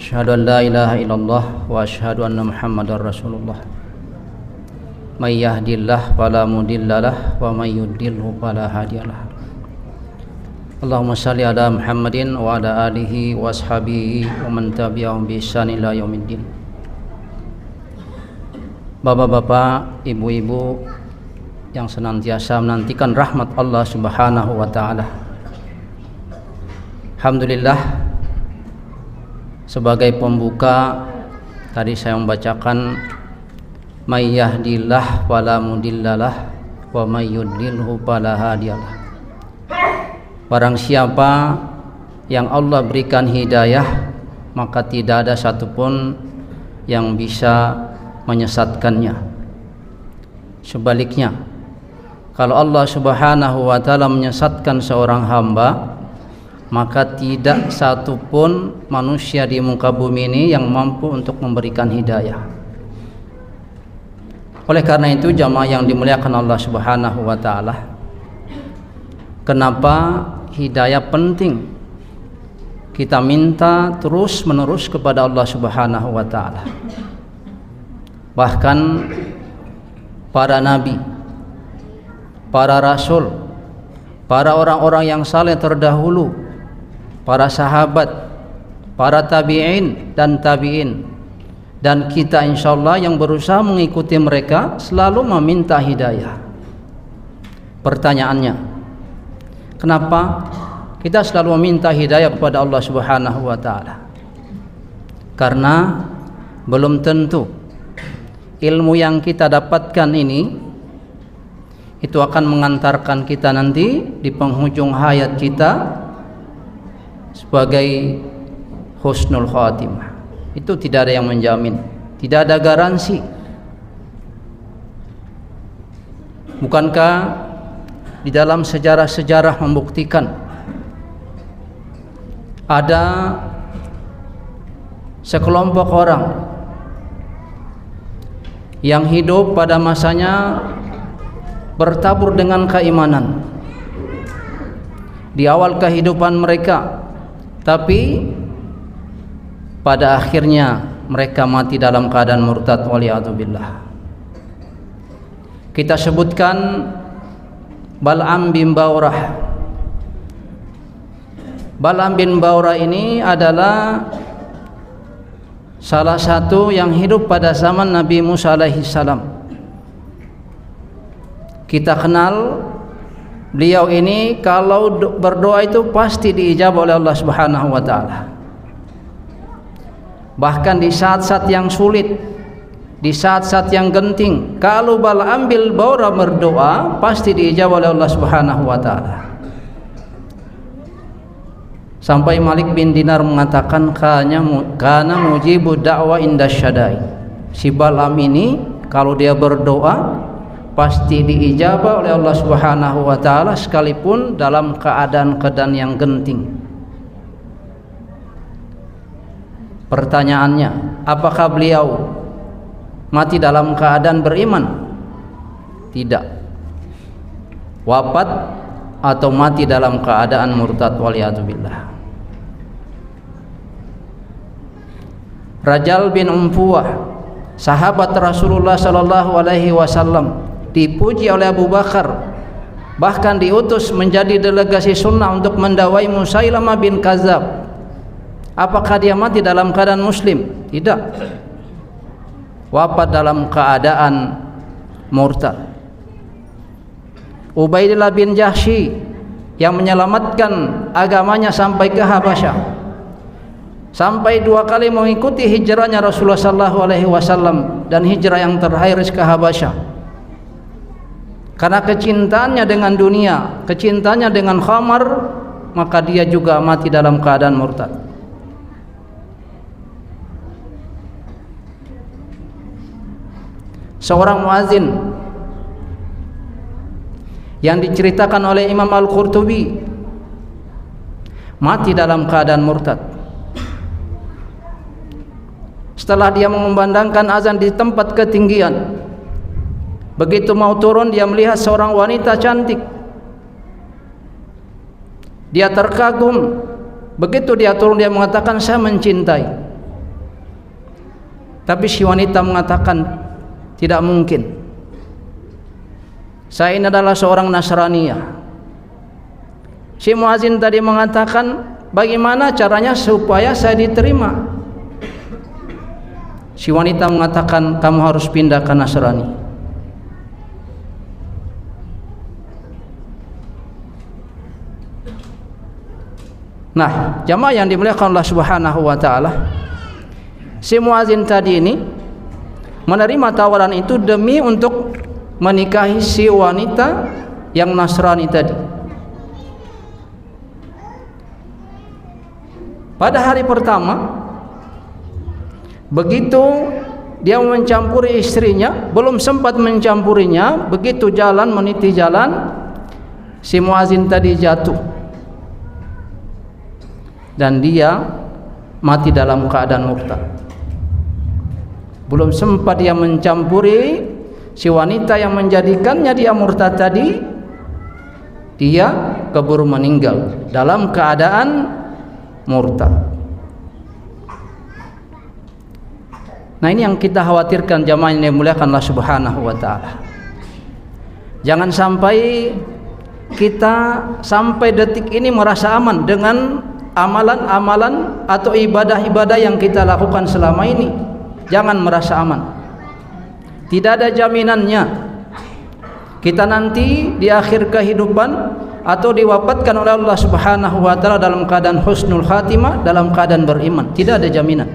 Asyhadu an la ilaha illallah wa asyhadu anna Muhammadar Rasulullah. May yahdihillahu fala mudhillalah wa may yudhlilhu fala hadiyalah. Allahumma shalli ala Muhammadin wa ala alihi wa ashabihi wa man tabi'ahum bi ihsan ila yaumiddin. Bapak-bapak, ibu-ibu yang senantiasa menantikan rahmat Allah Subhanahu wa taala. Alhamdulillah, sebagai pembuka tadi saya membacakan may yahdihillahu fala mudhillalah wa may yudhlilhu fala hadiyalah. Barang siapa yang Allah berikan hidayah, maka tidak ada satupun yang bisa menyesatkannya. Sebaliknya, kalau Allah Subhanahu wa taala menyesatkan seorang hamba, maka tidak satupun manusia di muka bumi ini yang mampu untuk memberikan hidayah. Oleh karena itu, jamaah yang dimuliakan Allah Subhanahu wa taala, kenapa hidayah penting kita minta terus menerus kepada Allah Subhanahu wa taala. Bahkan para nabi, para rasul, para orang-orang yang saleh terdahulu, para sahabat, para tabi'in dan tabi'in, dan kita insyaallah yang berusaha mengikuti mereka selalu meminta hidayah. Pertanyaannya, kenapa kita selalu meminta hidayah kepada Allah Subhanahu wa taala? Karena belum tentu ilmu yang kita dapatkan ini itu akan mengantarkan kita nanti di penghujung hayat kita sebagai husnul khatimah. Itu tidak ada yang menjamin, tidak ada garansi. Bukankah di dalam sejarah-sejarah membuktikan ada sekelompok orang yang hidup pada masanya bertabur dengan keimanan di awal kehidupan mereka, tapi pada akhirnya mereka mati dalam keadaan murtad, waliyadzubillah. Kita sebutkan Bal'am bin Baurah. Bal'am bin Baurah ini adalah salah satu yang hidup pada zaman Nabi Musa alaihi salam. Kita kenal beliau ini kalau berdoa itu pasti diijabah oleh Allah Subhanahu wa taala. Bahkan di saat-saat yang sulit, di saat-saat yang genting, kalau Bal'am bin Baurah berdoa pasti diijabah oleh Allah Subhanahu wa taala. Sampai Malik bin Dinar mengatakan kana mujibu da'wa inda syadai. Si Bal'am ini kalau dia berdoa pasti diijabah oleh Allah Subhanahu wa taala sekalipun dalam keadaan yang genting. Pertanyaannya, apakah beliau mati dalam keadaan beriman? Tidak. Wafat atau mati dalam keadaan murtad, waliyadzubillah. Rajal bin Umfuwah, sahabat Rasulullah sallallahu alaihi wasallam, dipuji oleh Abu Bakar, bahkan diutus menjadi delegasi sunnah untuk mendawai Musailamah bin Kadzab. Apakah dia mati dalam keadaan muslim? Tidak. Wafat dalam keadaan murtad. Ubaidillah bin Jahsy yang menyelamatkan agamanya sampai ke Habasyah, sampai 2 kali mengikuti hijrahnya Rasulullah sallallahu alaihi wasallam dan hijrah yang terakhir ke Habasyah. Karena kecintaannya dengan dunia, kecintaannya dengan khamar, maka dia juga mati dalam keadaan murtad. Seorang muazin yang diceritakan oleh Imam Al-Qurtubi mati dalam keadaan murtad. Setelah dia mengumandangkan azan di tempat ketinggian, begitu mau turun dia melihat seorang wanita cantik. Dia terkagum. Begitu dia turun dia mengatakan, saya mencintai. Tapi si wanita mengatakan tidak mungkin. Saya ini adalah seorang Nasraniyah. Si muazin tadi mengatakan, bagaimana caranya supaya saya diterima? Si wanita mengatakan, kamu harus pindah ke Nasrani. Nah, jamaah yang dimuliakan Allah Subhanahu wa taala, si muazin tadi ini menerima tawaran itu demi untuk menikahi si wanita yang Nasrani tadi. Pada hari pertama, begitu dia mencampuri istrinya, belum sempat mencampurinya, begitu jalan meniti jalan, si muazin tadi jatuh dan dia mati dalam keadaan murtad. Belum sempat dia mencampuri si wanita yang menjadikannya dia murtad tadi, dia keburu meninggal dalam keadaan murtad. Nah, ini yang kita khawatirkan jamaah yang dimuliakan Allah Subhanahu wa taala. Jangan sampai kita sampai detik ini merasa aman dengan amalan-amalan atau ibadah-ibadah yang kita lakukan selama ini. Jangan merasa aman. Tidak ada jaminannya kita nanti di akhir kehidupan atau diwafatkan oleh Allah Subhanahu wa taala dalam keadaan husnul khatimah, dalam keadaan beriman. Tidak ada jaminan.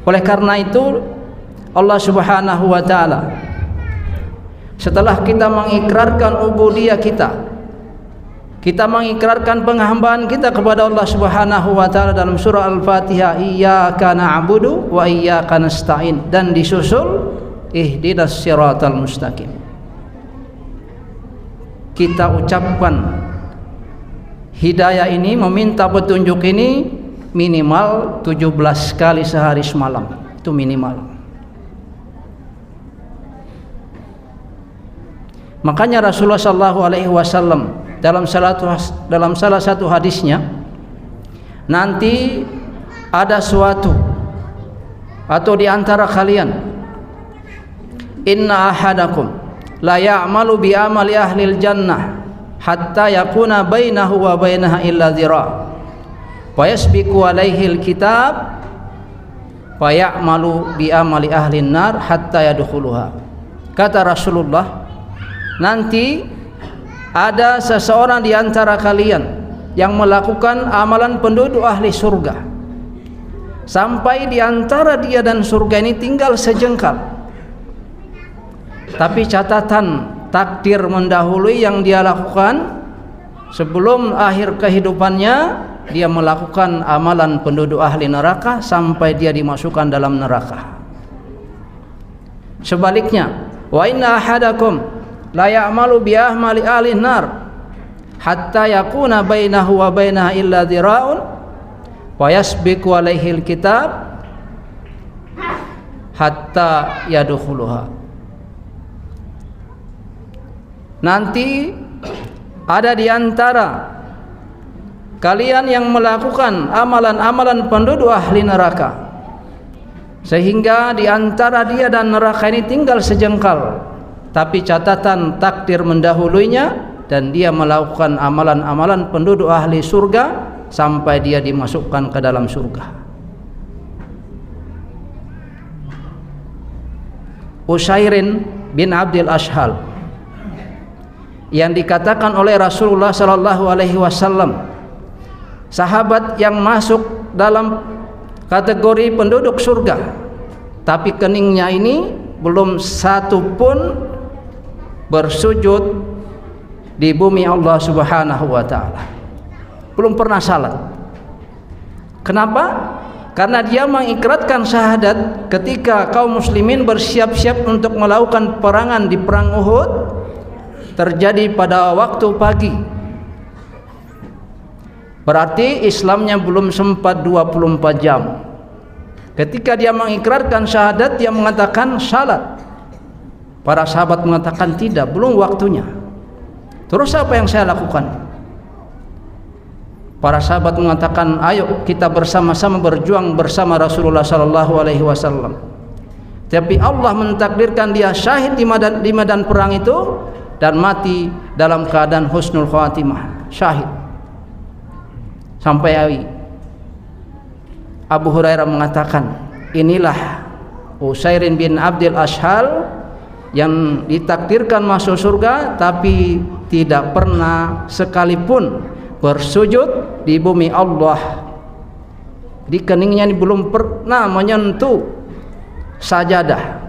Oleh karena itu Allah Subhanahu wa taala setelah kita mengikrarkan ubudiyah kita mengikrarkan penghambaan kita kepada Allah Subhanahu wa taala dalam surah Al-Fatihah, iyyaka na'budu wa iyyaka nasta'in, dan disusul ihdinas siratal mustaqim. Kita ucapkan hidayah ini, meminta petunjuk ini minimal 17 kali sehari semalam. Itu minimal. Makanya Rasulullah sallallahu alaihi wasallam dalam salah satu hadisnya, nanti ada suatu atau di antara kalian, inna ahadakum la ya'malu bi amali ahlil jannah hatta yakuna bainahu wa bainaha illa dhira' wa yasbiqu alaihi alkitab fa ya'malu bi amali ahlin nar hatta yadkhuluha. Kata Rasulullah, nanti ada seseorang di antara kalian yang melakukan amalan penduduk ahli surga sampai di antara dia dan surga ini tinggal sejengkal. Tapi catatan takdir mendahului yang dia lakukan sebelum akhir kehidupannya, dia melakukan amalan penduduk ahli neraka sampai dia dimasukkan dalam neraka. Sebaliknya, wa inna ahadakum la ya'malu bi ahmali ahli nar hatta yakuna bainahu wa bainaha illa dhira'un wa yasbiqu alaihi alkitab hatta yadkhuluha. Nanti ada di antara kalian yang melakukan amalan-amalan penduduk ahli neraka sehingga di antara dia dan neraka ini tinggal sejengkal, tapi catatan takdir mendahuluinya dan dia melakukan amalan-amalan penduduk ahli surga sampai dia dimasukkan ke dalam surga. Ushairin bin Abdul Ashhal yang dikatakan oleh Rasulullah sallallahu alaihi wasallam sahabat yang masuk dalam kategori penduduk surga, tapi keningnya ini belum satu pun bersujud di bumi Allah Subhanahu wa taala. Belum pernah salat. Kenapa? Karena dia mengikrarkan syahadat ketika kaum muslimin bersiap-siap untuk melakukan perangan di perang Uhud, terjadi pada waktu pagi. Berarti Islamnya belum sempat 24 jam. Ketika dia mengikrarkan syahadat, dia mengatakan salat. Para sahabat mengatakan tidak, belum waktunya. Terus apa yang saya lakukan? Para sahabat mengatakan, ayo kita bersama-sama berjuang bersama Rasulullah sallallahu alaihi wasallam. Tapi Allah mentakdirkan dia syahid di medan perang itu dan mati dalam keadaan husnul khatimah, syahid. Sampai Abu Hurairah mengatakan, inilah Usairin bin Abdul Ashhal yang ditakdirkan masuk surga tapi tidak pernah sekalipun bersujud di bumi Allah. Di keningnya ini belum pernah menyentuh sajadah.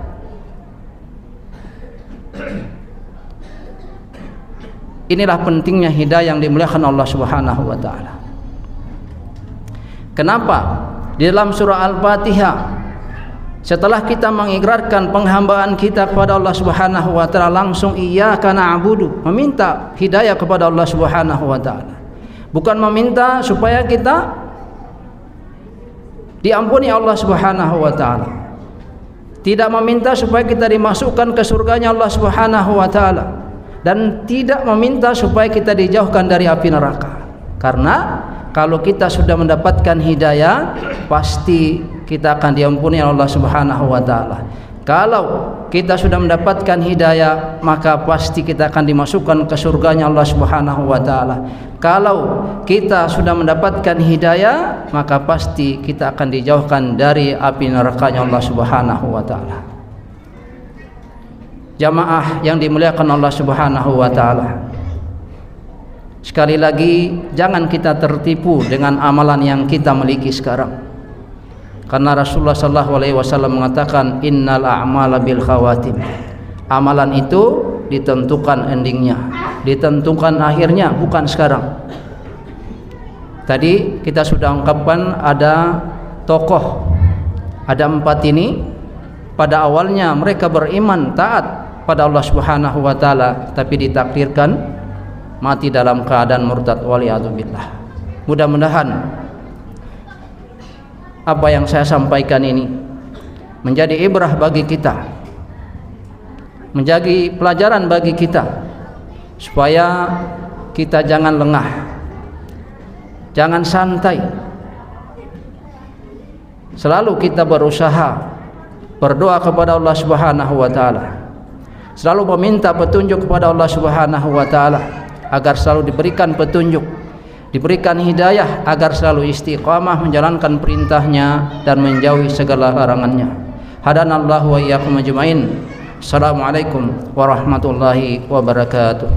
Inilah pentingnya hidayah yang dimuliakan Allah Subhanahu wa taala. Kenapa? Di dalam surah Al-Fatihah, setelah kita mengikrarkan penghambaan kita kepada Allah Subhanahu wa taala, langsung iyyaka na'budu, meminta hidayah kepada Allah Subhanahu wa taala. Bukan meminta supaya kita diampuni Allah Subhanahu wa taala. Tidak meminta supaya kita dimasukkan ke surganya Allah Subhanahu wa taala, dan tidak meminta supaya kita dijauhkan dari api neraka. Karena kalau kita sudah mendapatkan hidayah, pasti kita akan diampuni Allah Subhanahu wa taala. Kalau kita sudah mendapatkan hidayah, maka pasti kita akan dimasukkan ke surganya Allah Subhanahu wa taala. Kalau kita sudah mendapatkan hidayah, maka pasti kita akan dijauhkan dari api nerakanya Allah Subhanahu wa taala. Jamaah yang dimuliakan Allah Subhanahu wa taala, sekali lagi jangan kita tertipu dengan amalan yang kita miliki sekarang. Karena Rasulullah sallallahu alaihi wasallam mengatakan, innal a'mala bil khawatim. Amalan itu ditentukan endingnya, ditentukan akhirnya, bukan sekarang. Tadi kita sudah ungkapkan ada tokoh, ada 4 ini. Pada awalnya mereka beriman taat pada Allah Subhanahu wa taala, tapi ditakdirkan mati dalam keadaan murtad, waliyadzubillah. Mudah-mudahan apa yang saya sampaikan ini menjadi ibrah bagi kita, menjadi pelajaran bagi kita, supaya kita jangan lengah, jangan santai. Selalu kita berusaha berdoa kepada Allah Subhanahu wa taala, selalu meminta petunjuk kepada Allah Subhanahu wa taala agar selalu diberikan petunjuk, diberikan hidayah, agar selalu istiqamah menjalankan perintahnya dan menjauhi segala larangannya. Hadanallahu wa iyyakum ajmain. Assalamualaikum warahmatullahi wabarakatuh.